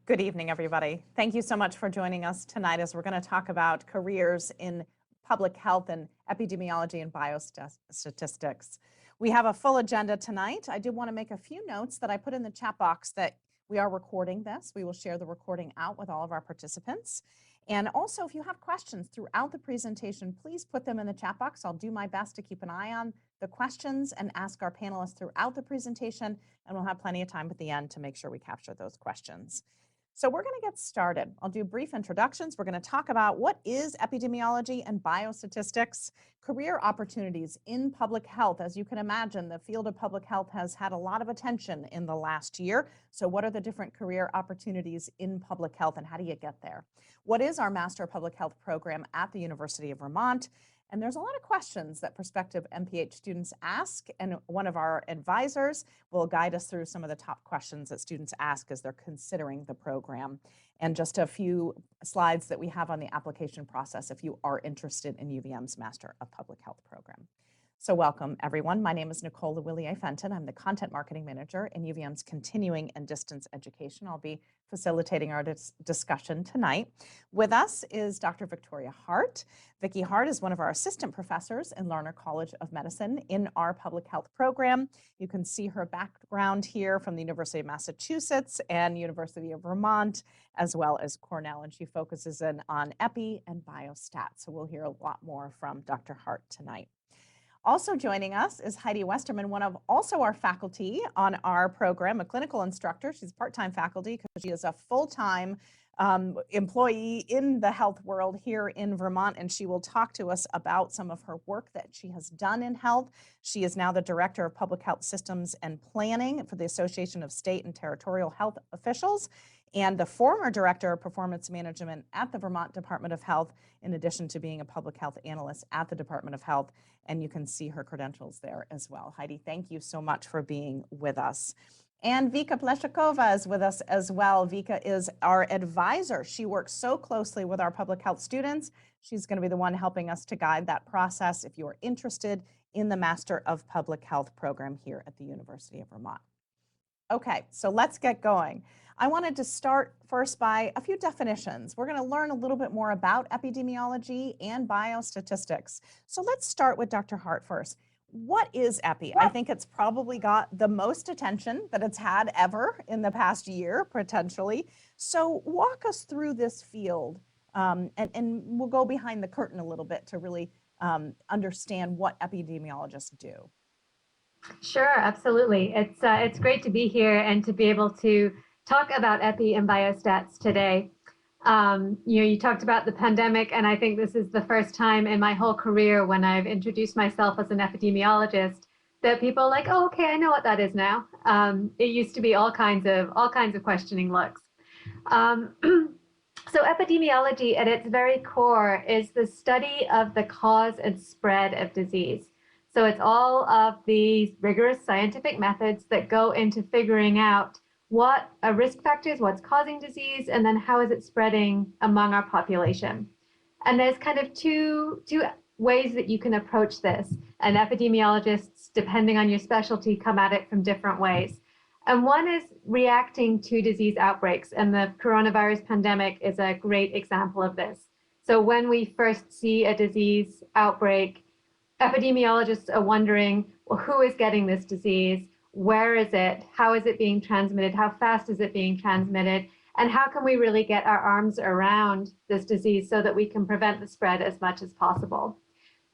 Good evening, everybody. Thank you so much for joining us tonight as we're going to talk about careers in public health and epidemiology and biostatistics. We have a full agenda tonight. I do want to make a few notes that I put in the chat box that we are recording this. We will share the recording out with all of our participants. And also, if you have questions throughout the presentation, please put them in the chat box. I'll do my best to keep an eye on the questions and ask our panelists throughout the presentation, and we'll have plenty of time at the end to make sure we capture those questions. So we're going to get started. I'll do brief introductions. We're going to talk about what is epidemiology and biostatistics, career opportunities in public health. As you can imagine, the field of public health has had a lot of attention in the last year. So what are the different career opportunities in public health and how do you get there? What is our Master of Public Health program at the University of Vermont? And there's a lot of questions that prospective MPH students ask, and one of our advisors will guide us through some of the top questions that students ask as they're considering the program. And just a few slides that we have on the application process if you are interested in UVM's Master of Public Health program. So welcome, everyone. My name is Nicole Lewillier-Fenton. I'm the Content Marketing Manager in UVM's Continuing and Distance Education. I'll be facilitating our discussion tonight. With us is Dr. Victoria Hart. Vicki Hart is one of our assistant professors in Larner College of Medicine in our public health program. You can see her background here from the University of Massachusetts and University of Vermont, as well as Cornell, and she focuses in on epi and biostats. So we'll hear a lot more from Dr. Hart tonight. Also joining us is Heidi Westermann, one of also our faculty on our program, a clinical instructor. She's part-time faculty because she is a full-time employee in the health world here in Vermont, and she will talk to us about some of her work that she has done in health. She is now the Director of Public Health Systems and Planning for the Association of State and Territorial Health Officials, and the former Director of Performance Management at the Vermont Department of Health, in addition to being a public health analyst at the Department of Health, and you can see her credentials there as well. Heidi, thank you so much for being with us. And Vika Pleshakova is with us as well. Vika is our advisor. She works so closely with our public health students. She's going to be the one helping us to guide that process if you are interested in the Master of Public Health program here at the University of Vermont. Okay, so let's get going. I wanted to start first by a few definitions. We're going to learn a little bit more about epidemiology and biostatistics. So let's start with Dr. Hart first. What is epi? I think it's probably got the most attention that it's had ever in the past year, potentially. So walk us through this field, and we'll go behind the curtain a little bit to really understand what epidemiologists do. Sure, absolutely. It's great to be here and to be able to talk about epi and biostats today. You talked about the pandemic, and I think this is the first time in my whole career when I've introduced myself as an epidemiologist that people are like, oh, okay, I know what that is now. It used to be all kinds of questioning looks. So epidemiology at its very core is the study of the cause and spread of disease. So it's all of these rigorous scientific methods that go into figuring out what are risk factors, what's causing disease, and then how is it spreading among our population. And there's kind of two ways that you can approach this. And epidemiologists, depending on your specialty, come at it from different ways. And one is reacting to disease outbreaks. And the coronavirus pandemic is a great example of this. So when we first see a disease outbreak, epidemiologists are wondering, well, who is getting this disease? Where is it? How is it being transmitted? How fast is it being transmitted? And how can we really get our arms around this disease so that we can prevent the spread as much as possible?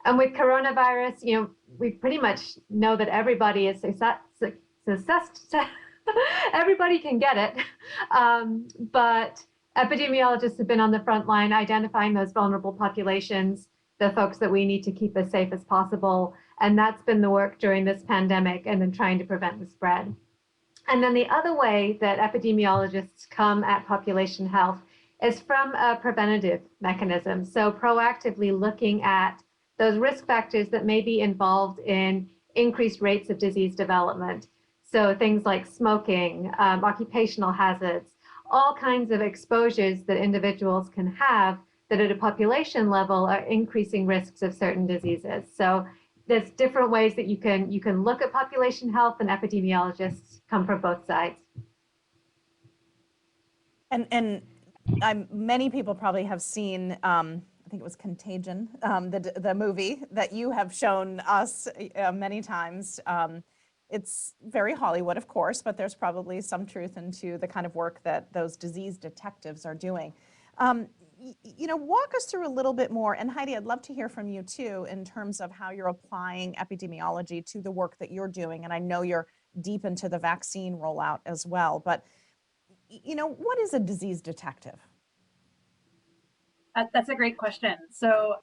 And with coronavirus, we pretty much know that everybody is everybody can get it. But epidemiologists have been on the front line identifying those vulnerable populations, the folks that we need to keep as safe as possible. And that's been the work during this pandemic and then trying to prevent the spread. And then the other way that epidemiologists come at population health is from a preventative mechanism. So proactively looking at those risk factors that may be involved in increased rates of disease development. So things like smoking, occupational hazards, all kinds of exposures that individuals can have that at a population level are increasing risks of certain diseases. So there's different ways that you can look at population health, and epidemiologists come from both sides. And many people probably have seen, I think it was Contagion, the movie that you have shown us many times. It's very Hollywood, of course, but there's probably some truth into the kind of work that those disease detectives are doing. Walk us through a little bit more, and Heidi, I'd love to hear from you too, in terms of how you're applying epidemiology to the work that you're doing. And I know you're deep into the vaccine rollout as well, but what is a disease detective? That's a great question. So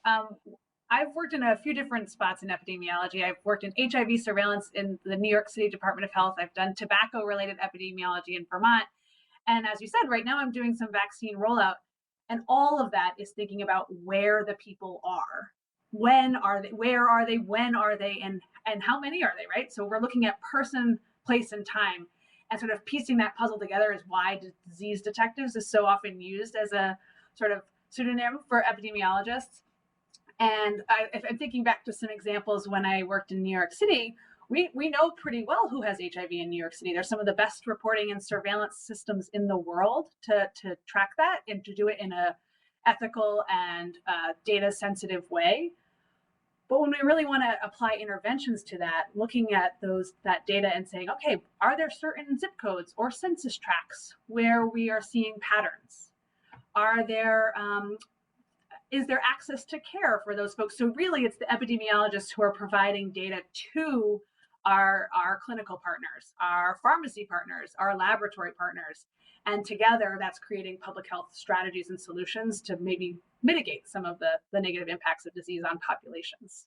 I've worked in a few different spots in epidemiology. I've worked in HIV surveillance in the New York City Department of Health. I've done tobacco-related epidemiology in Vermont. And as you said, right now I'm doing some vaccine rollout. And all of that is thinking about where the people are. When are they? Where are they? When are they? And how many are they, right? So we're looking at person, place, and time. And sort of piecing that puzzle together is why disease detectives is so often used as a sort of pseudonym for epidemiologists. And if I'm thinking back to some examples when I worked in New York City, we know pretty well who has HIV in New York City. There's some of the best reporting and surveillance systems in the world to track that and to do it in a ethical and data sensitive way. But when we really want to apply interventions to that, looking at that data and saying, okay, are there certain zip codes or census tracts where we are seeing patterns? Is there access to care for those folks? So really it's the epidemiologists who are providing data to our clinical partners, our pharmacy partners, our laboratory partners. And together that's creating public health strategies and solutions to maybe mitigate some of the negative impacts of disease on populations.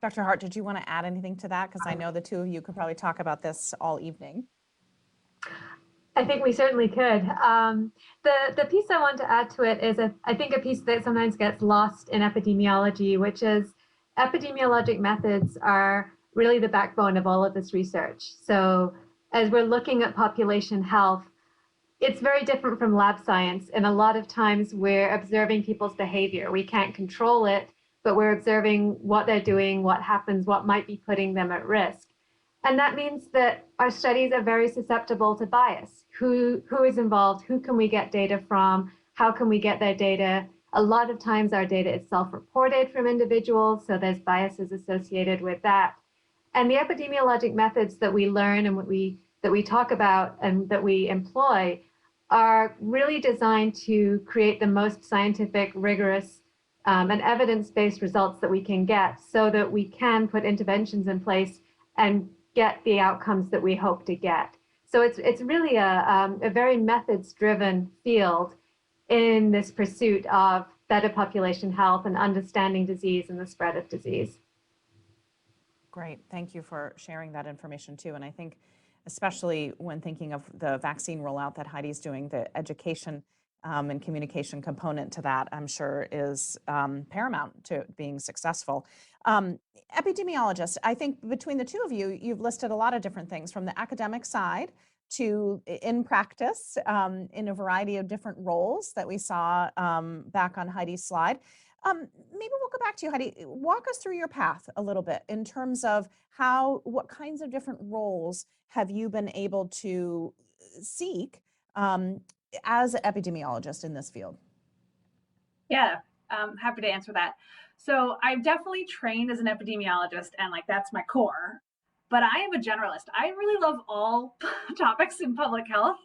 Dr. Hart, did you want to add anything to that? Because I know the two of you could probably talk about this all evening. I think we certainly could. The piece I want to add to it is, I think, a piece that sometimes gets lost in epidemiology, which is epidemiologic methods are really the backbone of all of this research. So as we're looking at population health, it's very different from lab science. And a lot of times we're observing people's behavior. We can't control it, but we're observing what they're doing, what happens, what might be putting them at risk. And that means that our studies are very susceptible to bias. Who is involved? Who can we get data from? How can we get their data? A lot of times our data is self-reported from individuals, so there's biases associated with that. And the epidemiologic methods that we learn and that we talk about and that we employ are really designed to create the most scientific, rigorous, and evidence-based results that we can get so that we can put interventions in place and get the outcomes that we hope to get. So it's really a very methods-driven field in this pursuit of better population health and understanding disease and the spread of disease. Great, thank you for sharing that information too. And I think especially when thinking of the vaccine rollout that Heidi's doing, the education and communication component to that, I'm sure, is paramount to being successful. Epidemiologists, I think between the two of you, you've listed a lot of different things from the academic side to in practice in a variety of different roles that we saw back on Heidi's slide. Maybe we'll go back to you, Heidi. Walk us through your path a little bit in terms of what kinds of different roles have you been able to seek as an epidemiologist in this field? Yeah, happy to answer that. So I've definitely trained as an epidemiologist, and that's my core, but I am a generalist. I really love all topics in public health.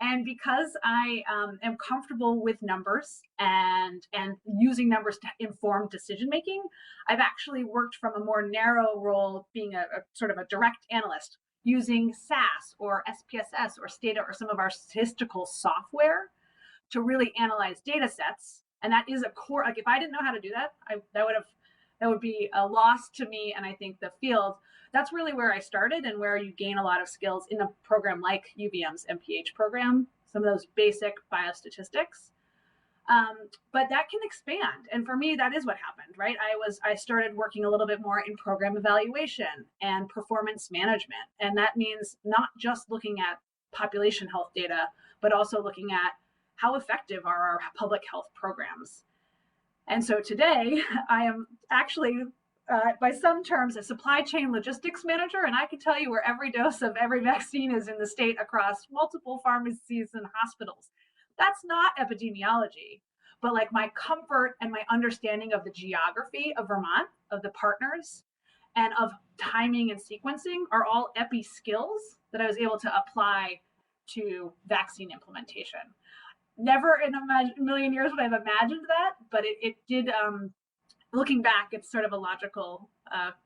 And because I am comfortable with numbers and using numbers to inform decision making, I've actually worked from a more narrow role, being a sort of a direct analyst, using SAS or SPSS or Stata or some of our statistical software to really analyze data sets. And that is a core. If I didn't know how to do that, that would be a loss to me, and I think the field. That's really where I started and where you gain a lot of skills in a program like UVM's MPH program, some of those basic biostatistics. But that can expand. And for me, that is what happened, right? I started working a little bit more in program evaluation and performance management. And that means not just looking at population health data, but also looking at how effective are our public health programs. And so today I am actually by some terms, a supply chain logistics manager, and I can tell you where every dose of every vaccine is in the state across multiple pharmacies and hospitals. That's not epidemiology, but like my comfort and my understanding of the geography of Vermont, of the partners, and of timing and sequencing are all epi skills that I was able to apply to vaccine implementation. Never in a million years would I have imagined that, but it did, looking back, it's sort of a logical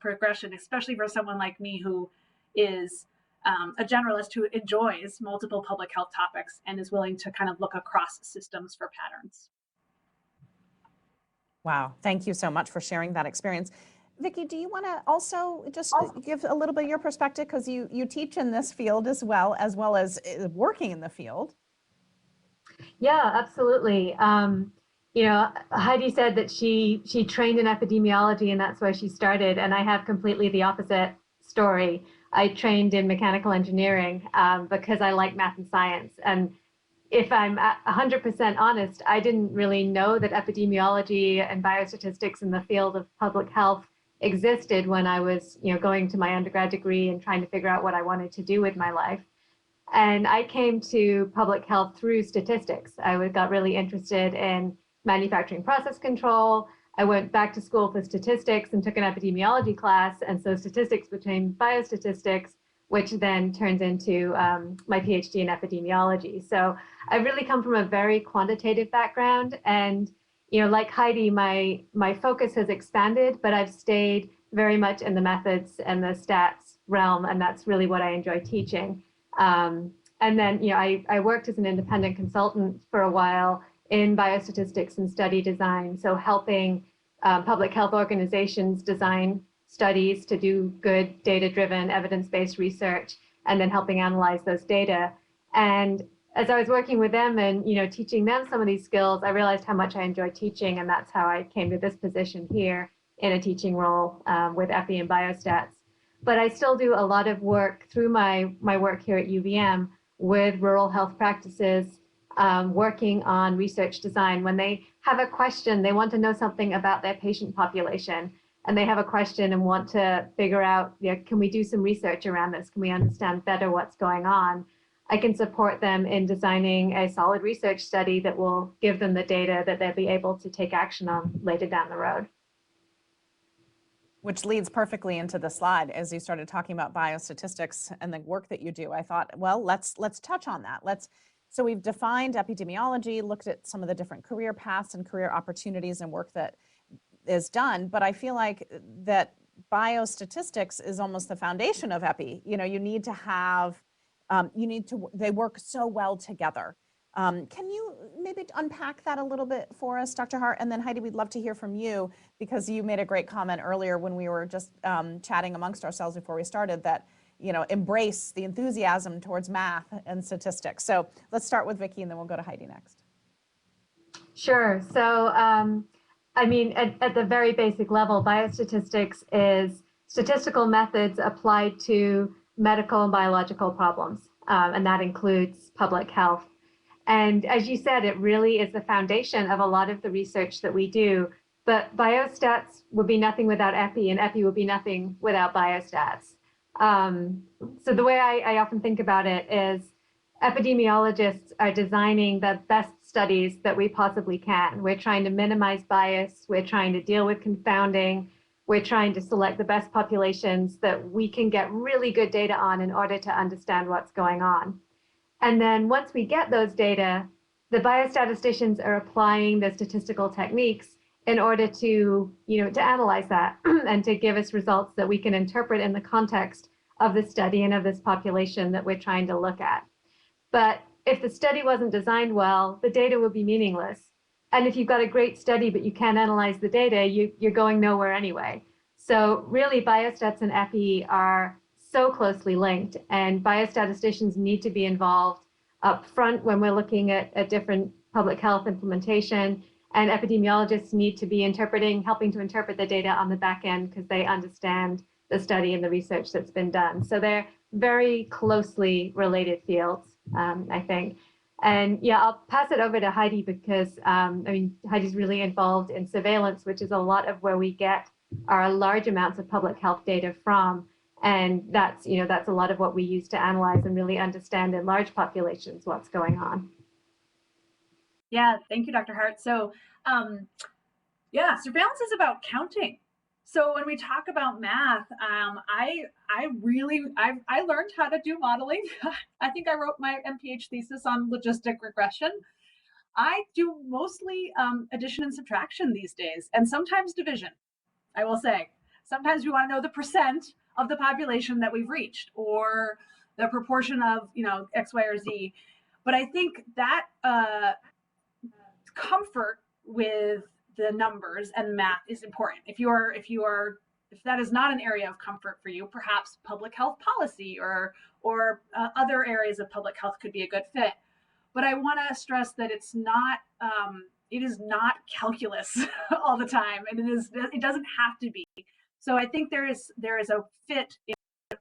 progression, especially for someone like me who is a generalist who enjoys multiple public health topics and is willing to kind of look across systems for patterns. Wow, thank you so much for sharing that experience. Vicki, do you want to also just give a little bit of your perspective, because you teach in this field as well as working in the field? Yeah, absolutely. You know, Heidi said that she trained in epidemiology and that's where she started, and I have completely the opposite story. I trained in mechanical engineering because I like math and science. And if I'm 100% honest, I didn't really know that epidemiology and biostatistics in the field of public health existed when I was, you know, going to my undergrad degree and trying to figure out what I wanted to do with my life. And I came to public health through statistics. I got really interested in manufacturing process control. I went back to school for statistics and took an epidemiology class. And so statistics became biostatistics, which then turns into my Ph.D. in epidemiology. So I really come from a very quantitative background. And, you know, like Heidi, my focus has expanded, but I've stayed very much in the methods and the stats realm. And that's really what I enjoy teaching. And then, you know, I worked as an independent consultant for a while in biostatistics and study design. So helping public health organizations design studies to do good data-driven, evidence-based research, and then helping analyze those data. And as I was working with them and, you know, teaching them some of these skills, I realized how much I enjoy teaching, and that's how I came to this position here in a teaching role with Epi and Biostats. But I still do a lot of work through my work here at UVM with rural health practices, working on research design. When they have a question, they want to know something about their patient population, and they have a question and want to figure out, you know, can we do some research around this? Can we understand better what's going on? I can support them in designing a solid research study that will give them the data that they'll be able to take action on later down the road. Which leads perfectly into the slide. As you started talking about biostatistics and the work that you do, I thought, well, let's touch on that. So we've defined epidemiology, looked at some of the different career paths and career opportunities and work that is done, but I feel like that biostatistics is almost the foundation of epi. You know, you need to have, they work so well together. Can you maybe unpack that a little bit for us, Dr. Hart? And then Heidi, we'd love to hear from you, because you made a great comment earlier when we were just chatting amongst ourselves before we started that, you know, embrace the enthusiasm towards math and statistics. So let's start with Vicki and then we'll go to Heidi next. Sure. So, I mean, at the very basic level, biostatistics is statistical methods applied to medical and biological problems, and that includes public health. And as you said, it really is the foundation of a lot of the research that we do. But biostats would be nothing without epi, and epi would be nothing without biostats. So the way I often think about it is epidemiologists are designing the best studies that we possibly can. We're trying to minimize bias. We're trying to deal with confounding. We're trying to select the best populations that we can get really good data on in order to understand what's going on. And then once we get those data, the biostatisticians are applying the statistical techniques in order to, you know, to analyze that and to give us results that we can interpret in the context of the study and of this population that we're trying to look at. But if the study wasn't designed well, the data would be meaningless. And if you've got a great study, but you can't analyze the data, you're going nowhere anyway. So really, biostats and epi are so closely linked, and biostatisticians need to be involved up front when we're looking at different public health implementation, and epidemiologists need to be helping to interpret the data on the back end because they understand the study and the research that's been done. So they're very closely related fields, I think. And yeah, I'll pass it over to Heidi because I mean, Heidi's really involved in surveillance, which is a lot of where we get are large amounts of public health data from. And that's a lot of what we use to analyze and really understand in large populations what's going on. Yeah, thank you, Dr. Hart. So yeah, surveillance is about counting. So when we talk about math, I learned how to do modeling. I think I wrote my MPH thesis on logistic regression. I do mostly addition and subtraction these days, and sometimes division, I will say. Sometimes we want to know the percent of the population that we've reached, or the proportion of, X, Y, or Z. But I think that comfort with the numbers and math is important. If that is not an area of comfort for you, perhaps public health policy or other areas of public health could be a good fit. But I want to stress that it is not calculus all the time, and it doesn't have to be. So I think there is a fit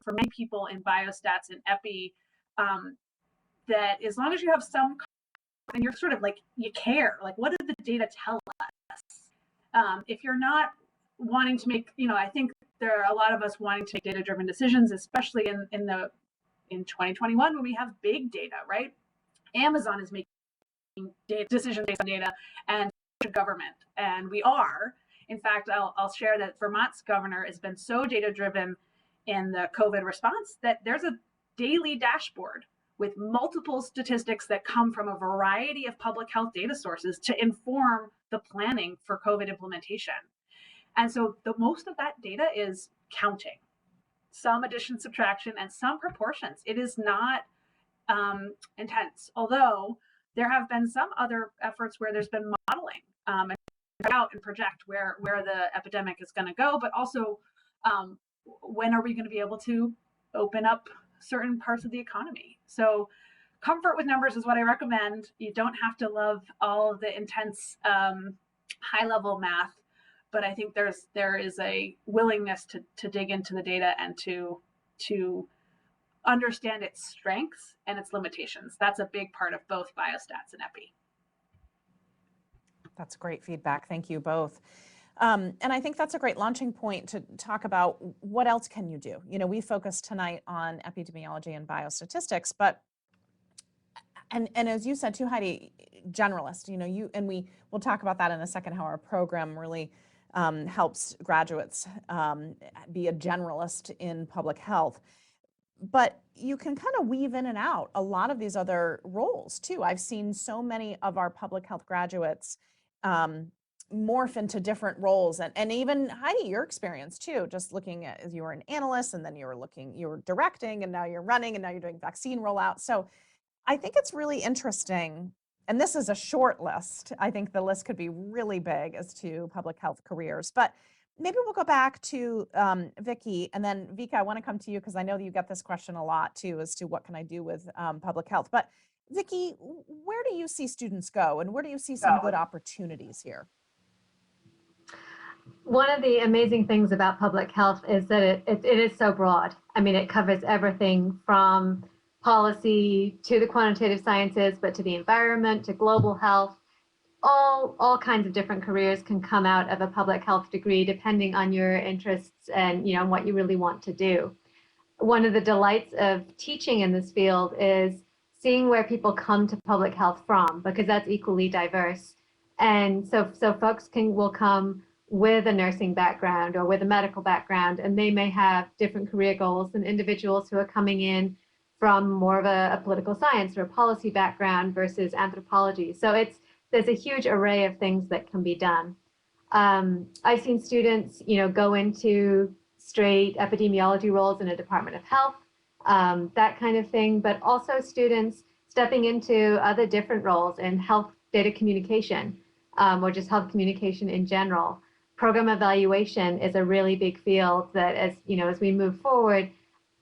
for many people in biostats and epi, that as long as you have some, and you're sort of like, you care, like, what did the data tell us? If you're not wanting to make, I think there are a lot of us wanting to make data-driven decisions, especially in 2021 when we have big data, right? Amazon is making decisions based on data, and government, and we are. In fact, I'll share that Vermont's governor has been so data-driven in the COVID response that there's a daily dashboard with multiple statistics that come from a variety of public health data sources to inform the planning for COVID implementation. And so the most of that data is counting, some addition, subtraction, and some proportions. It is not intense, although there have been some other efforts where there's been modeling and out and project where the epidemic is going to go, but also when are we going to be able to open up certain parts of the economy. So comfort with numbers is what I recommend. You don't have to love all of the intense high-level math, but I think there is a willingness to dig into the data and to understand its strengths and its limitations. That's a big part of both biostats and epi. That's great feedback. Thank you both. And I think that's a great launching point to talk about what else can you do. We focused tonight on epidemiology and biostatistics, but and as you said too, Heidi, generalist. We'll talk about that in a second. How our program really helps graduates be a generalist in public health. But you can kind of weave in and out a lot of these other roles too. I've seen so many of our public health graduates morph into different roles, and even Heidi, your experience too, just looking at, as you were an analyst, and then you were directing, and now you're running, and now you're doing vaccine rollout. So I think it's really interesting, and this is a short list. I think the list could be really big as to public health careers, but maybe we'll go back to Vicki, and then Vika, I want to come to you because I know that you get this question a lot too, as to what can I do with public health. But Vicki, where do you see students go, and where do you see some good opportunities here? One of the amazing things about public health is that it is so broad. I mean, it covers everything from policy to the quantitative sciences, but to the environment, to global health. All kinds of different careers can come out of a public health degree, depending on your interests and what you really want to do. One of the delights of teaching in this field is seeing where people come to public health from, because that's equally diverse. And so folks will come with a nursing background or with a medical background, and they may have different career goals than individuals who are coming in from more of a political science or a policy background versus anthropology. So there's a huge array of things that can be done. I've seen students, go into straight epidemiology roles in a department of health, that kind of thing, but also students stepping into other different roles in health data communication, or just health communication in general. Program evaluation is a really big field that, as we move forward,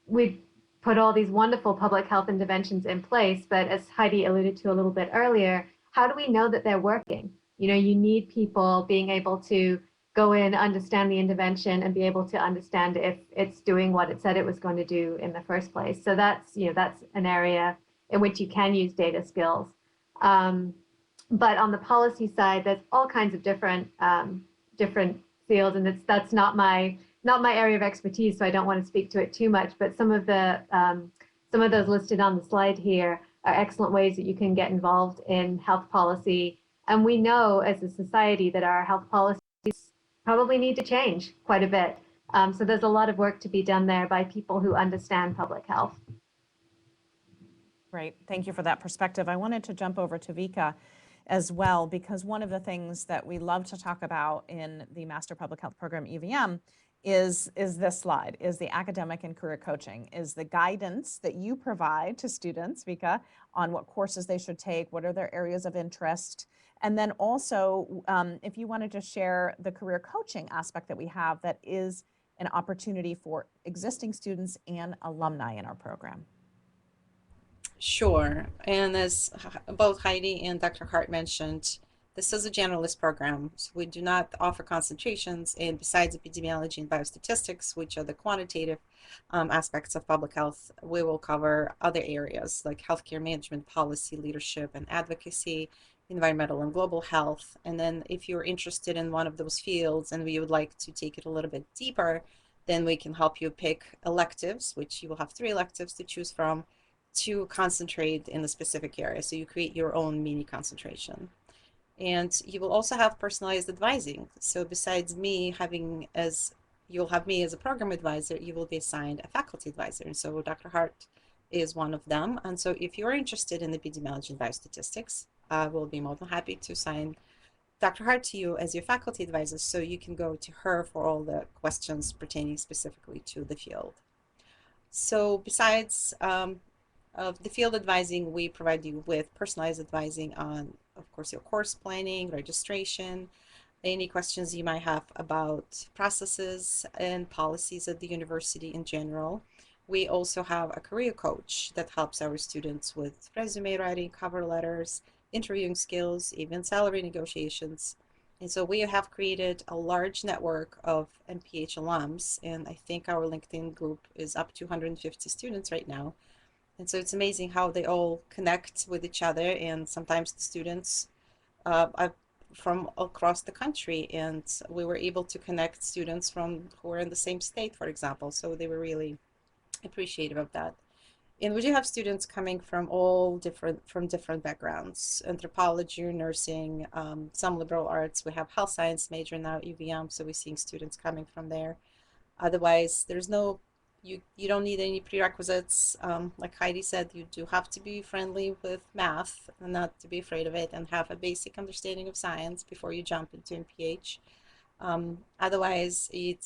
we put all these wonderful public health interventions in place, but as Heidi alluded to a little bit earlier, how do we know that they're working? You need people being able to go in, understand the intervention, and be able to understand if it's doing what it said it was going to do in the first place. So that's an area in which you can use data skills. But on the policy side, there's all kinds of different field, and that's not my area of expertise, so I don't want to speak to it too much. But some of those listed on the slide here are excellent ways that you can get involved in health policy. And we know as a society that our health policies probably need to change quite a bit. So there's a lot of work to be done there by people who understand public health. Great, thank you for that perspective. I wanted to jump over to Vika as well, because one of the things that we love to talk about in the Master Public Health Program UVM is this slide, is the academic and career coaching, is the guidance that you provide to students, Vika, on what courses they should take, what are their areas of interest, and then also if you wanted to share the career coaching aspect that we have that is an opportunity for existing students and alumni in our program. Sure. And as both Heidi and Dr. Hart mentioned, this is a generalist program, so we do not offer concentrations. And besides epidemiology and biostatistics, which are the quantitative aspects of public health, we will cover other areas like healthcare management, policy, leadership, and advocacy, environmental and global health. And then if you're interested in one of those fields and we would like to take it a little bit deeper, then we can help you pick electives, which you will have 3 electives to choose from, to concentrate in a specific area. So you create your own mini concentration. And you will also have personalized advising. So besides me having you'll have me as a program advisor, you will be assigned a faculty advisor. And so Dr. Hart is one of them. And so if you're interested in epidemiology and biostatistics, I will be more than happy to assign Dr. Hart to you as your faculty advisor, so you can go to her for all the questions pertaining specifically to the field. So besides of the field advising, we provide you with personalized advising on, of course, your course planning, registration, any questions you might have about processes and policies at the university in general. We also have a career coach that helps our students with resume writing, cover letters, interviewing skills, even salary negotiations. And so we have created a large network of MPH alums, and I think our LinkedIn group is up to 150 students right now. And so it's amazing how they all connect with each other, and sometimes the students are from across the country, and we were able to connect students who were in the same state, for example, so they were really appreciative of that. And we do have students coming from different backgrounds: anthropology, nursing, some liberal arts. We have health science major now at UVM, so we're seeing students coming from there. Otherwise, there's no you don't need any prerequisites. Like Heidi said, you do have to be friendly with math and not to be afraid of it, and have a basic understanding of science before you jump into MPH. Otherwise, it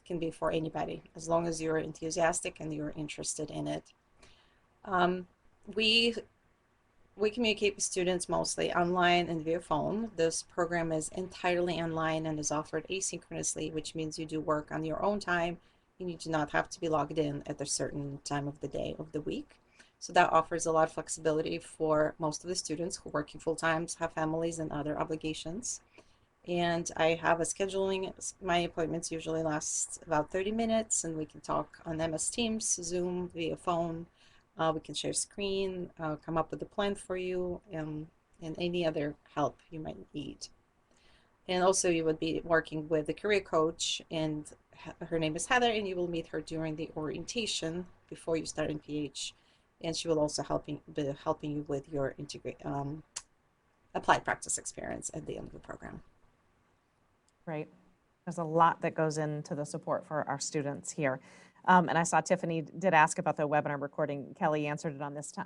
can be for anybody, as long as you're enthusiastic and you're interested in it. We communicate with students mostly online and via phone. This program is entirely online and is offered asynchronously, which means you do work on your own time. You do not have to be logged in at a certain time of the day of the week. So that offers a lot of flexibility for most of the students who are working full-time, have families and other obligations. And I have a scheduling. My appointments usually last about 30 minutes, and we can talk on MS Teams, Zoom, via phone. We can share screen, come up with a plan for you, and any other help you might need. And also you would be working with a career coach, and her name is Heather, and you will meet her during the orientation before you start in PH. And she will also be helping you with your applied practice experience at the end of the program. Great. There's a lot that goes into the support for our students here. And I saw Tiffany did ask about the webinar recording. Kelly answered it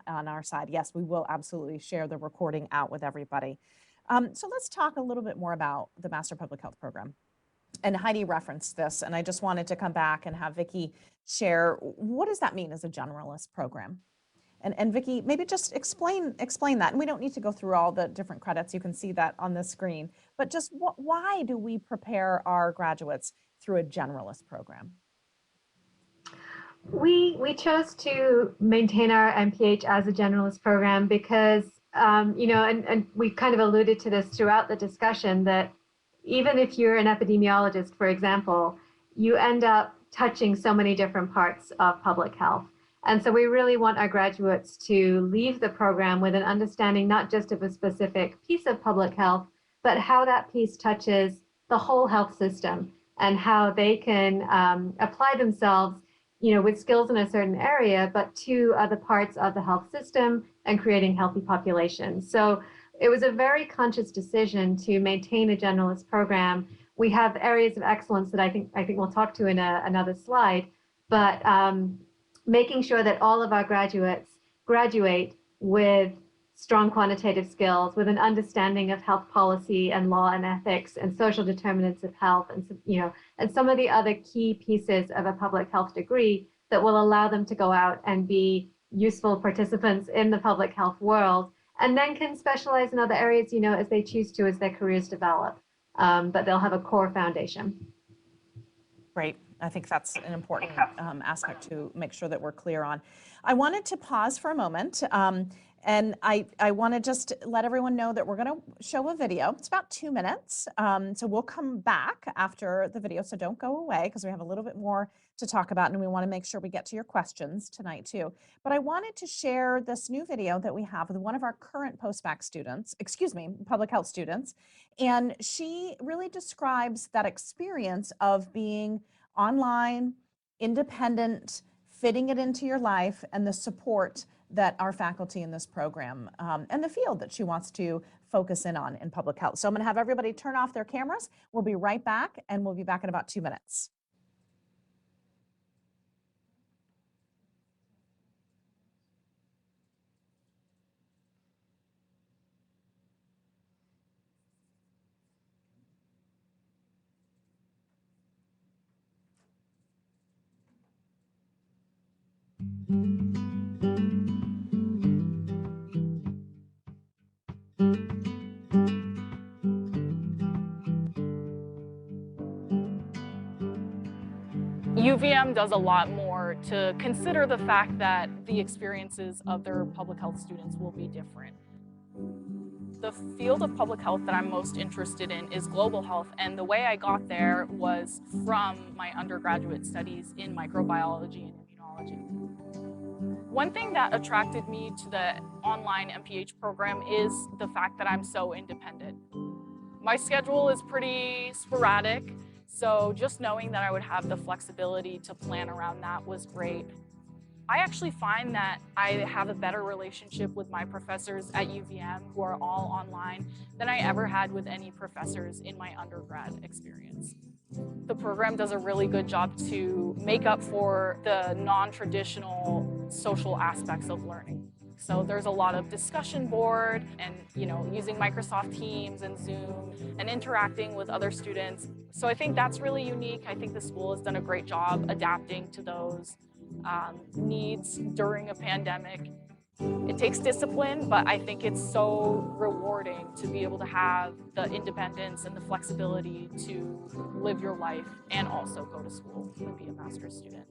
on our side. Yes, we will absolutely share the recording out with everybody. So let's talk a little bit more about the Master Public Health Program. And Heidi referenced this, and I just wanted to come back and have Vicki share, what does that mean as a generalist program? And Vicki, maybe just explain that. And we don't need to go through all the different credits. You can see that on the screen. But just why do we prepare our graduates through a generalist program? We chose to maintain our MPH as a generalist program because, and we kind of alluded to this throughout the discussion, that even if you're an epidemiologist, for example, you end up touching so many different parts of public health. And so we really want our graduates to leave the program with an understanding not just of a specific piece of public health, but how that piece touches the whole health system and how they can apply themselves, with skills in a certain area, but to other parts of the health system and creating healthy populations. So it was a very conscious decision to maintain a generalist program. We have areas of excellence that I think we'll talk to in another slide, but making sure that all of our graduates graduate with strong quantitative skills, with an understanding of health policy and law and ethics and social determinants of health, and some of the other key pieces of a public health degree that will allow them to go out and be useful participants in the public health world, and then can specialize in other areas, as they choose to, as their careers develop. But they'll have a core foundation. Great. I think that's an important aspect to make sure that we're clear on. I wanted to pause for a moment. And I want to just let everyone know that we're going to show a video. It's about 2 minutes. So we'll come back after the video. So don't go away, because we have a little bit more to talk about, and we want to make sure we get to your questions tonight too. But I wanted to share this new video that we have with one of our current post-bac students, public health students. And she really describes that experience of being online, independent, fitting it into your life, and the support that our faculty in this program and the field that she wants to focus in on in public health. So I'm going to have everybody turn off their cameras. We'll be right back, and we'll be back in about 2 minutes. UVM does a lot more to consider the fact that the experiences of their public health students will be different. The field of public health that I'm most interested in is global health, and the way I got there was from my undergraduate studies in microbiology and immunology. One thing that attracted me to the online MPH program is the fact that I'm so independent. My schedule is pretty sporadic, so just knowing that I would have the flexibility to plan around that was great. I actually find that I have a better relationship with my professors at UVM, who are all online, than I ever had with any professors in my undergrad experience. The program does a really good job to make up for the non-traditional social aspects of learning. So there's a lot of discussion board and, using Microsoft Teams and Zoom and interacting with other students. So I think that's really unique. I think the school has done a great job adapting to those needs during a pandemic. It takes discipline, but I think it's so rewarding to be able to have the independence and the flexibility to live your life and also go to school and be a master's student.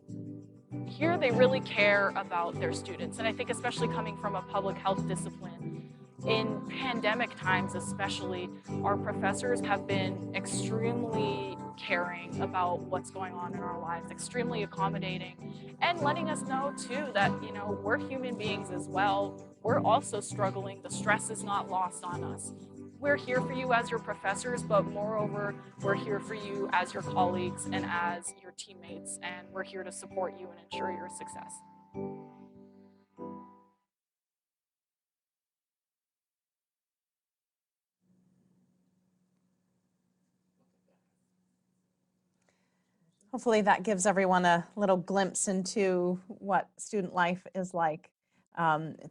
Here, they really care about their students, and I think especially coming from a public health discipline, in pandemic times especially, our professors have been extremely caring about what's going on in our lives, extremely accommodating, and letting us know too that, we're human beings as well. We're also struggling. The stress is not lost on us. We're here for you as your professors, but moreover, we're here for you as your colleagues and as your teammates, and we're here to support you and ensure your success. Hopefully that gives everyone a little glimpse into what student life is like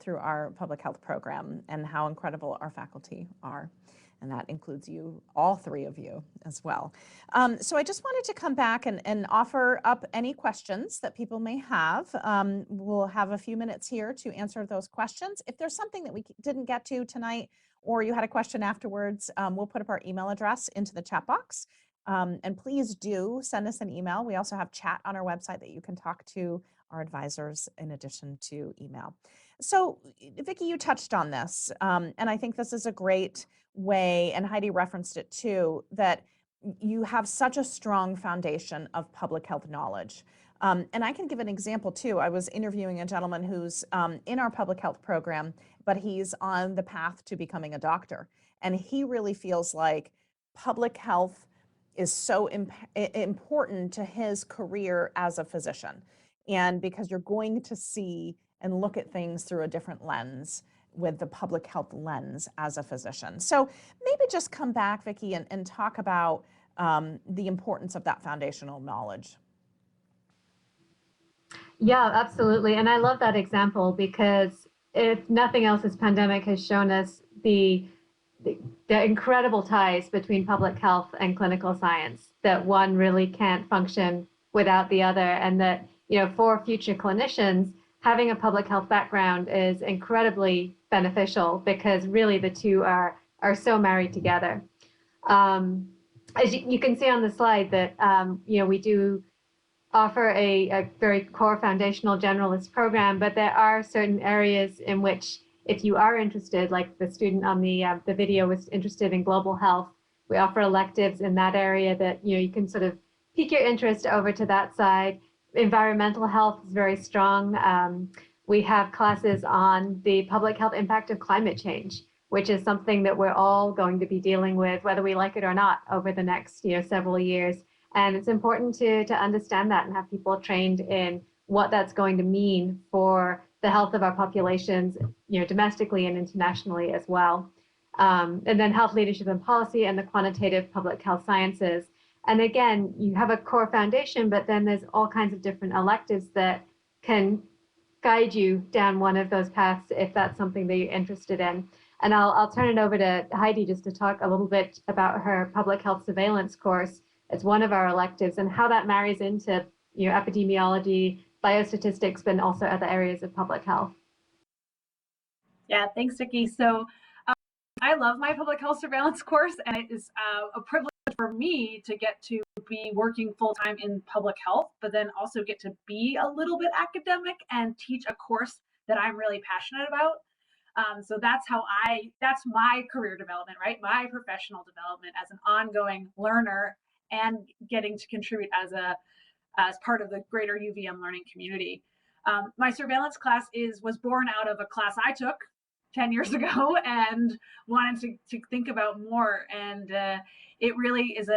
through our public health program and how incredible our faculty are. And that includes you, all three of you as well. So I just wanted to come back and offer up any questions that people may have. We'll have a few minutes here to answer those questions. If there's something that we didn't get to tonight, or you had a question afterwards, we'll put up our email address into the chat box. And please do send us an email. We also have chat on our website that you can talk to our advisors in addition to email. So Vicki, you touched on this, and I think this is a great way, and Heidi referenced it too, that you have such a strong foundation of public health knowledge. And I can give an example too. I was interviewing a gentleman who's in our public health program, but he's on the path to becoming a doctor. And he really feels like public health is so important to his career as a physician. And because you're going to see and look at things through a different lens, with the public health lens as a physician. So maybe just come back, Vicki, and talk about the importance of that foundational knowledge. Yeah, absolutely. And I love that example because if nothing else, this pandemic has shown us the incredible ties between public health and clinical science, that one really can't function without the other. And that, for future clinicians, having a public health background is incredibly beneficial because really the two are so married together. As you can see on the slide that, we do offer a very core foundational generalist program, but there are certain areas in which, if you are interested, like the student on the video was interested in global health, we offer electives in that area that you can sort of pique your interest over to that side. Environmental health is very strong. We have classes on the public health impact of climate change, which is something that we're all going to be dealing with, whether we like it or not, over the next several years. And it's important to understand that and have people trained in what that's going to mean for the health of our populations, domestically and internationally as well. And then health leadership and policy and the quantitative public health sciences. And again, you have a core foundation, but then there's all kinds of different electives that can guide you down one of those paths if that's something that you're interested in. And I'll turn it over to Heidi just to talk a little bit about her public health surveillance course. It's one of our electives and how that marries into epidemiology, biostatistics, but also other areas of public health. Yeah, thanks, Vicki. So I love my public health surveillance course, and it is a privilege for me to get to be working full-time in public health, but then also get to be a little bit academic and teach a course that I'm really passionate about. So that's my career development, right? My professional development as an ongoing learner and getting to contribute as part of the greater UVM learning community. My surveillance class was born out of a class I took 10 years ago and wanted to think about more. And it really is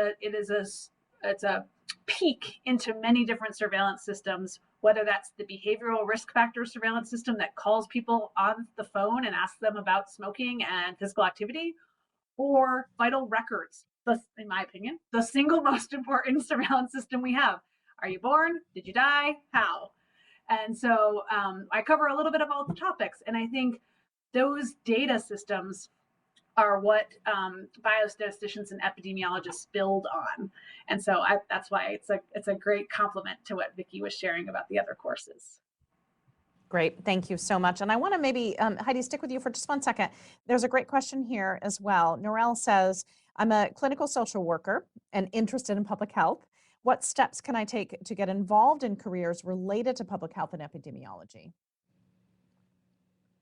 it's a peek into many different surveillance systems, whether that's the behavioral risk factor surveillance system that calls people on the phone and asks them about smoking and physical activity, or vital records, in my opinion, the single most important surveillance system we have. Are you born? Did you die? How? And so I cover a little bit of all the topics. And I think those data systems are what biostatisticians and epidemiologists build on. And so that's why it's a great complement to what Vicki was sharing about the other courses. Great, thank you so much. And I want to maybe, Heidi, stick with you for just one second. There's a great question here as well. Norel says, I'm a clinical social worker and interested in public health. What steps can I take to get involved in careers related to public health and epidemiology?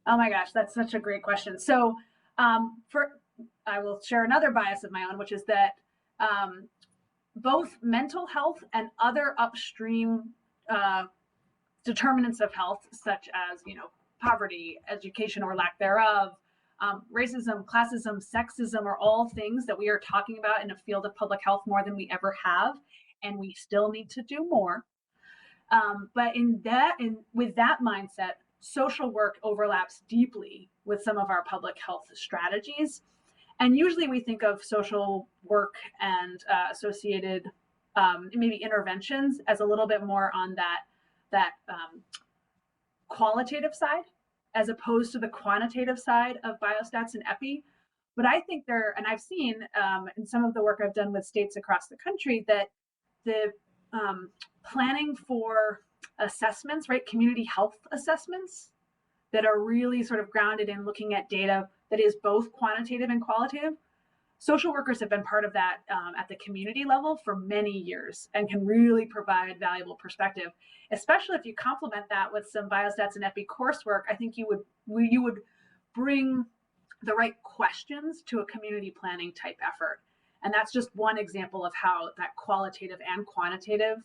Oh my gosh, that's such a great question. So I will share another bias of my own, which is that both mental health and other upstream determinants of health, such as poverty, education or lack thereof, racism, classism, sexism, are all things that we are talking about in a field of public health more than we ever have, and we still need to do more. But with that mindset, social work overlaps deeply with some of our public health strategies. And usually we think of social work and associated maybe interventions as a little bit more on that qualitative side, as opposed to the quantitative side of biostats and epi. But I think and I've seen in some of the work I've done with states across the country, that the planning for assessments, right, community health assessments that are really sort of grounded in looking at data that is both quantitative and qualitative. Social workers have been part of that at the community level for many years and can really provide valuable perspective, especially if you complement that with some biostats and epi coursework. I think you would bring the right questions to a community planning type effort. And that's just one example of how that qualitative and quantitative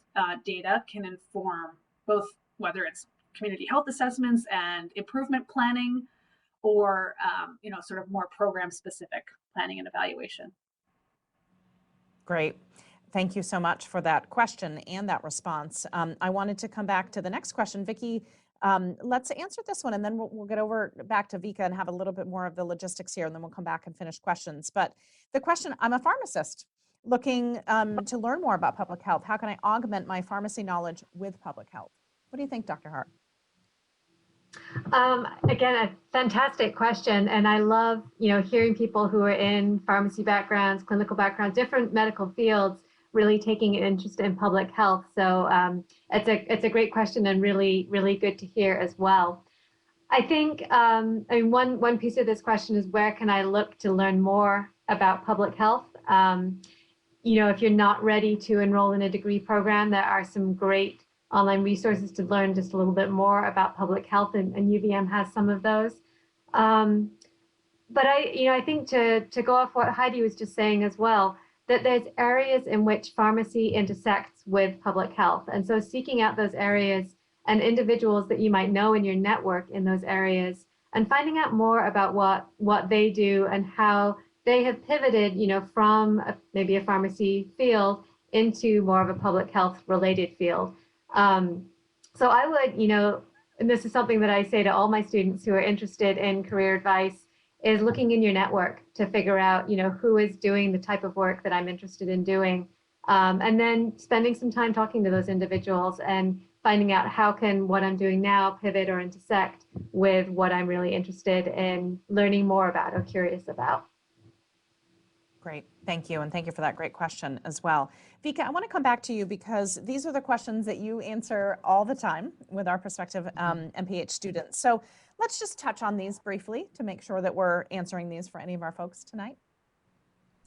data can inform both, whether it's community health assessments and improvement planning, or sort of more program specific planning and evaluation. Great. Thank you so much for that question and that response. I wanted to come back to the next question. Vicki, let's answer this one, and then we'll get over back to Vika and have a little bit more of the logistics here, and then we'll come back and finish questions. But the question, I'm a pharmacist looking to learn more about public health. How can I augment my pharmacy knowledge with public health? What do you think, Dr. Hart? Again, a fantastic question. And I love, hearing people who are in pharmacy backgrounds, clinical backgrounds, different medical fields, really taking an interest in public health. So it's a great question and really, really good to hear as well. I think, one piece of this question is, where can I look to learn more about public health? If you're not ready to enroll in a degree program, there are some great online resources to learn just a little bit more about public health, and UVM has some of those. But I think to go off what Heidi was just saying as well, that there's areas in which pharmacy intersects with public health. And so seeking out those areas and individuals that you might know in your network in those areas, and finding out more about what they do and how they have pivoted, from maybe a pharmacy field into more of a public health related field. So I would, and this is something that I say to all my students who are interested in career advice, is looking in your network to figure out, who is doing the type of work that I'm interested in doing. And then spending some time talking to those individuals and finding out how can what I'm doing now pivot or intersect with what I'm really interested in learning more about or curious about. Great, thank you, and thank you for that great question as well. Vika, I want to come back to you because these are the questions that you answer all the time with our prospective MPH students. So let's just touch on these briefly to make sure that we're answering these for any of our folks tonight.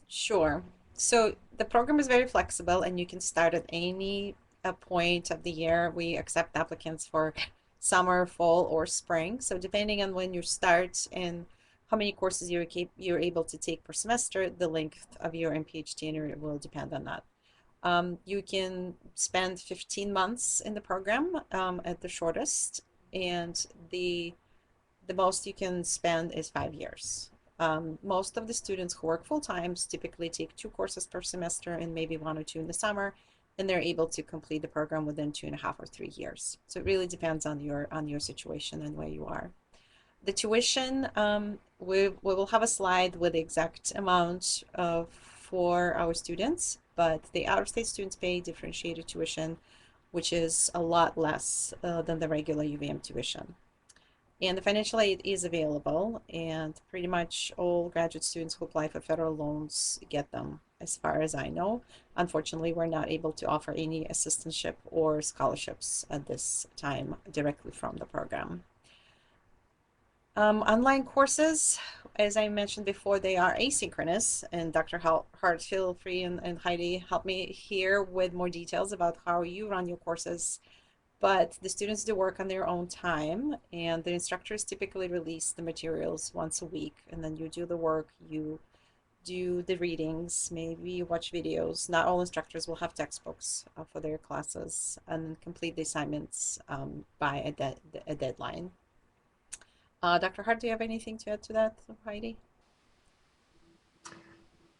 Sure. So the program is very flexible, and you can start at any point of the year. We accept applicants for summer, fall, or spring. So depending on when you start and how many courses you're able to take per semester, the length of your MPH tenure will depend on that. You can spend 15 months in the program at the shortest, and the most you can spend is 5 years. Most of the students who work full-time typically take 2 courses per semester and maybe 1 or 2 in the summer, and they're able to complete the program within 2.5 or 3 years. So it really depends on your situation and where you are. The tuition, we will have a slide with the exact amount for our students, but the out-of-state students pay differentiated tuition, which is a lot less than the regular UVM tuition. And the financial aid is available, and pretty much all graduate students who apply for federal loans get them, as far as I know. Unfortunately, we're not able to offer any assistantship or scholarships at this time directly from the program. Online courses, as I mentioned before, they are asynchronous, and Dr. Hart, feel free, and Heidi, help me here with more details about how you run your courses. But the students do work on their own time, and the instructors typically release the materials once a week, and then you do the work, you do the readings, maybe you watch videos. Not all instructors will have textbooks for their classes, and complete the assignments by a deadline. Dr. Hart, do you have anything to add to that, Heidi?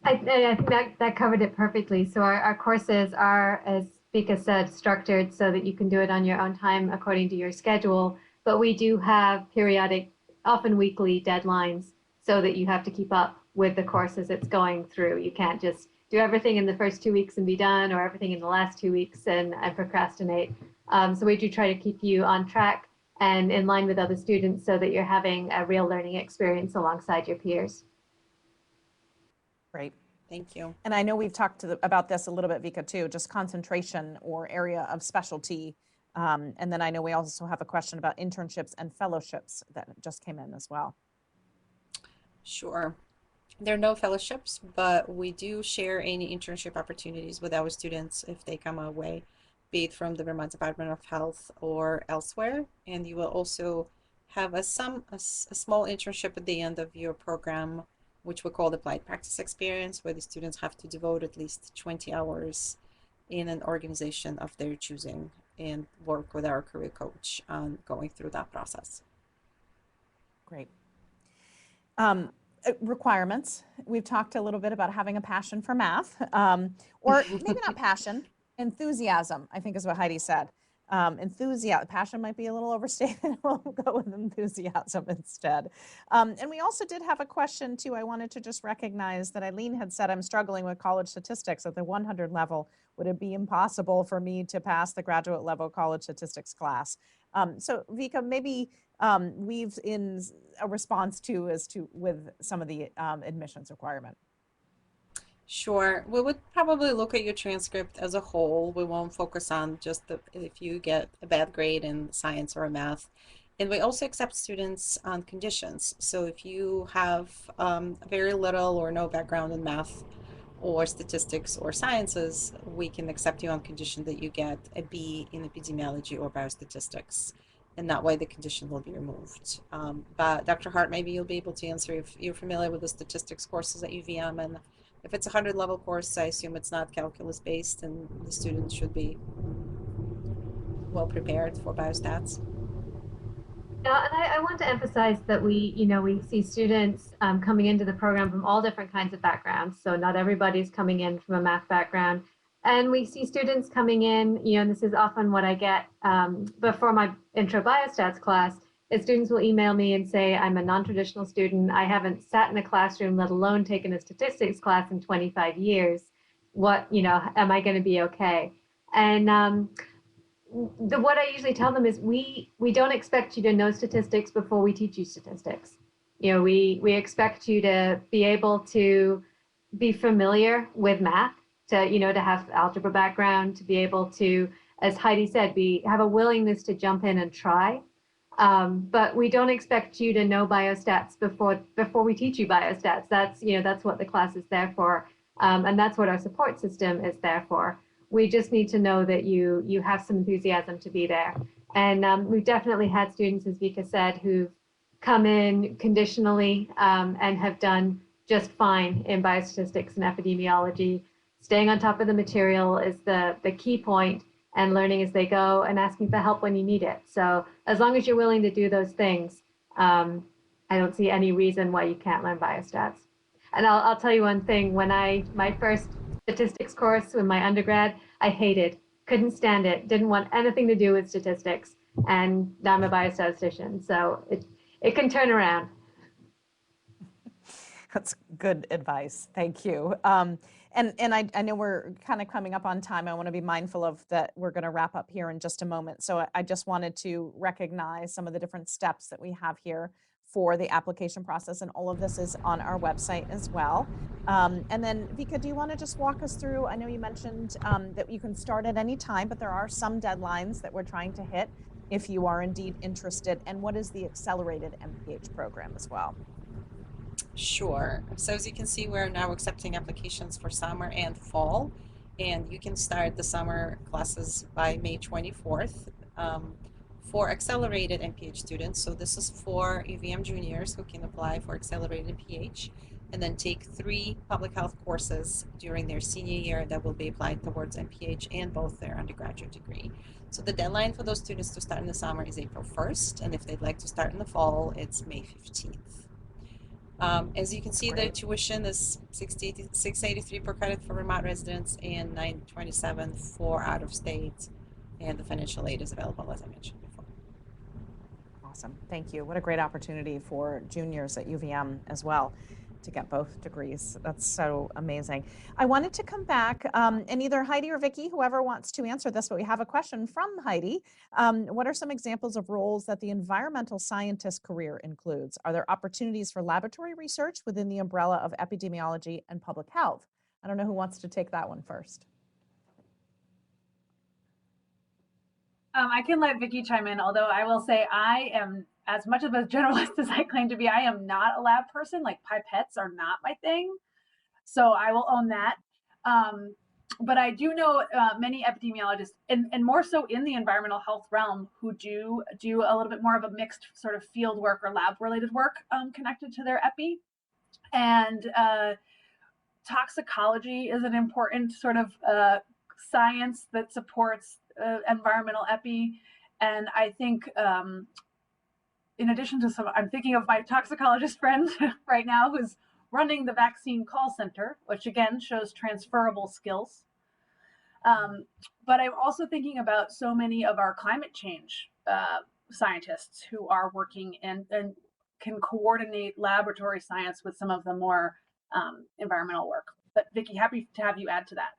I think that covered it perfectly. So our courses are, as Vika said, structured so that you can do it on your own time according to your schedule. But we do have periodic, often weekly deadlines so that you have to keep up with the course as it's going through. You can't just do everything in the first 2 weeks and be done, or everything in the last 2 weeks and procrastinate. So we do try to keep you on track and in line with other students so that you're having a real learning experience alongside your peers. Great. Thank you. And I know we've talked about this a little bit, Vika, too, just concentration or area of specialty. And then I know we also have a question about internships and fellowships that just came in as well. Sure. There are no fellowships, but we do share any internship opportunities with our students if they come our way, be it from the Vermont Department of Health or elsewhere. And you will also have a small internship at the end of your program, which we call the applied practice experience, where the students have to devote at least 20 hours in an organization of their choosing and work with our career coach on going through that process. Great. requirements. We've talked a little bit about having a passion for math, or maybe not passion, enthusiasm, I think is what Heidi said. Enthusiasm, passion might be a little overstated. We'll go with enthusiasm instead. And we also did have a question too. I wanted to just recognize that Eileen had said, I'm struggling with college statistics at the 100 level. Would it be impossible for me to pass the graduate level college statistics class? So Vika, maybe weave in a response to with some of the admissions requirement. Sure. We would probably look at your transcript as a whole. We won't focus on just if you get a bad grade in science or math. And we also accept students on conditions. So if you have very little or no background in math or statistics or sciences, we can accept you on condition that you get a B in epidemiology or biostatistics. And that way the condition will be removed. But Dr. Hart, maybe you'll be able to answer if you're familiar with the statistics courses at UVM, and if it's a 100 level course, I assume it's not calculus based and the students should be well prepared for biostats. Yeah, and I want to emphasize that we see students coming into the program from all different kinds of backgrounds. So not everybody's coming in from a math background. And we see students coming in, and this is often what I get before my intro biostats class, is students will email me and say, I'm a non-traditional student. I haven't sat in a classroom, let alone taken a statistics class in 25 years. What, am I going to be okay? And what I usually tell them is we don't expect you to know statistics before we teach you statistics. We expect you to be able to be familiar with math, to have algebra background, to be able to, as Heidi said, have a willingness to jump in and try. But we don't expect you to know biostats before we teach you biostats. That's what the class is there for, and that's what our support system is there for. We just need to know that you have some enthusiasm to be there. And we've definitely had students, as Vika said, who've come in conditionally and have done just fine in biostatistics and epidemiology. Staying on top of the material is the key point, and learning as they go and asking for help when you need it. So as long as you're willing to do those things, I don't see any reason why you can't learn biostats. And I'll tell you one thing, my first statistics course in my undergrad, I hated, couldn't stand it, didn't want anything to do with statistics. And now I'm a biostatistician, so it can turn around. That's good advice. Thank you. And I know we're kind of coming up on time. I want to be mindful of that. We're going to wrap up here in just a moment. So I just wanted to recognize some of the different steps that we have here for the application process. And all of this is on our website as well. And then Vika, do you want to just walk us through? I know you mentioned that you can start at any time, but there are some deadlines that we're trying to hit if you are indeed interested. And what is the accelerated MPH program as well? Sure. So as you can see, we're now accepting applications for summer and fall, and you can start the summer classes by May 24th. For accelerated MPH students, so this is for UVM juniors who can apply for accelerated MPH and then take 3 public health courses during their senior year that will be applied towards MPH and both their undergraduate degree. So the deadline for those students to start in the summer is April 1st, and if they'd like to start in the fall, it's May 15th. As you can see, the tuition is $683 per credit for remote residents and $927 for out of state, and the financial aid is available, as I mentioned before. Awesome. Thank you. What a great opportunity for juniors at UVM as well to get both degrees. That's so amazing. I wanted to come back and either Heidi or Vicki, whoever wants to answer this, but we have a question from Heidi. What are some examples of roles that the environmental scientist career includes? Are there opportunities for laboratory research within the umbrella of epidemiology and public health? I don't know who wants to take that one first. I can let Vicki chime in, although I will say I am as much of a generalist as I claim to be. I am not a lab person. Like pipettes are not my thing. So I will own that. But I do know many epidemiologists, and more so in the environmental health realm, who do a little bit more of a mixed sort of field work or lab related work connected to their epi. And toxicology is an important sort of science that supports environmental epi. And I think in addition to some, I'm thinking of my toxicologist friend right now who's running the vaccine call center, which again shows transferable skills. But I'm also thinking about so many of our climate change scientists who are working and can coordinate laboratory science with some of the more environmental work. But Vicki, happy to have you add to that.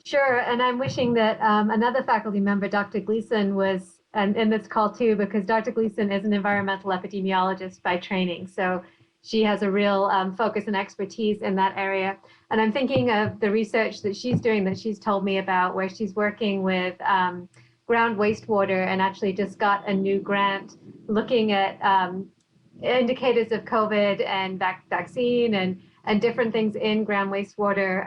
Sure, and I'm wishing that another faculty member, Dr. Gleason, was in this call too, because Dr. Gleason is an environmental epidemiologist by training. So she has a real focus and expertise in that area. And I'm thinking of the research that she's doing that she's told me about, where she's working with ground wastewater and actually just got a new grant looking at indicators of COVID and vaccine and different things in ground wastewater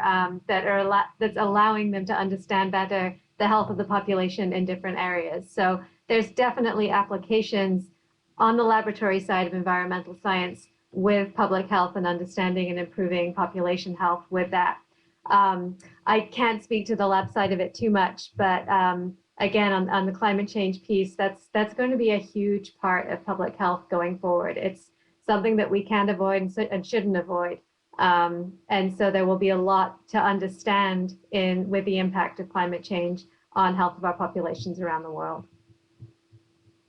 that's allowing them to understand better the health of the population in different areas. So there's definitely applications on the laboratory side of environmental science with public health and understanding and improving population health with that. I can't speak to the lab side of it too much, but again, on the climate change piece, that's going to be a huge part of public health going forward. It's something that we can't avoid and shouldn't avoid. And so there will be a lot to understand with the impact of climate change on health of our populations around the world.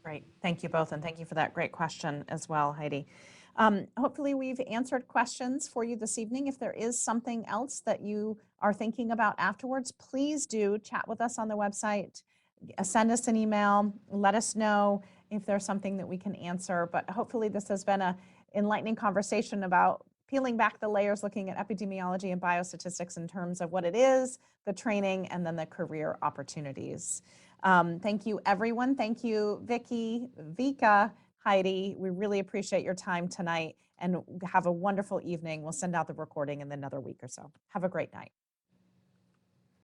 Great, thank you both, and thank you for that great question as well, Heidi. Hopefully we've answered questions for you this evening. If there is something else that you are thinking about afterwards, please do chat with us on the website, send us an email, let us know if there's something that we can answer. But hopefully this has been an enlightening conversation about peeling back the layers, looking at epidemiology and biostatistics in terms of what it is, the training, and then the career opportunities. Thank you, everyone. Thank you, Vicki, Vika, Heidi. We really appreciate your time tonight, and have a wonderful evening. We'll send out the recording in another week or so. Have a great night.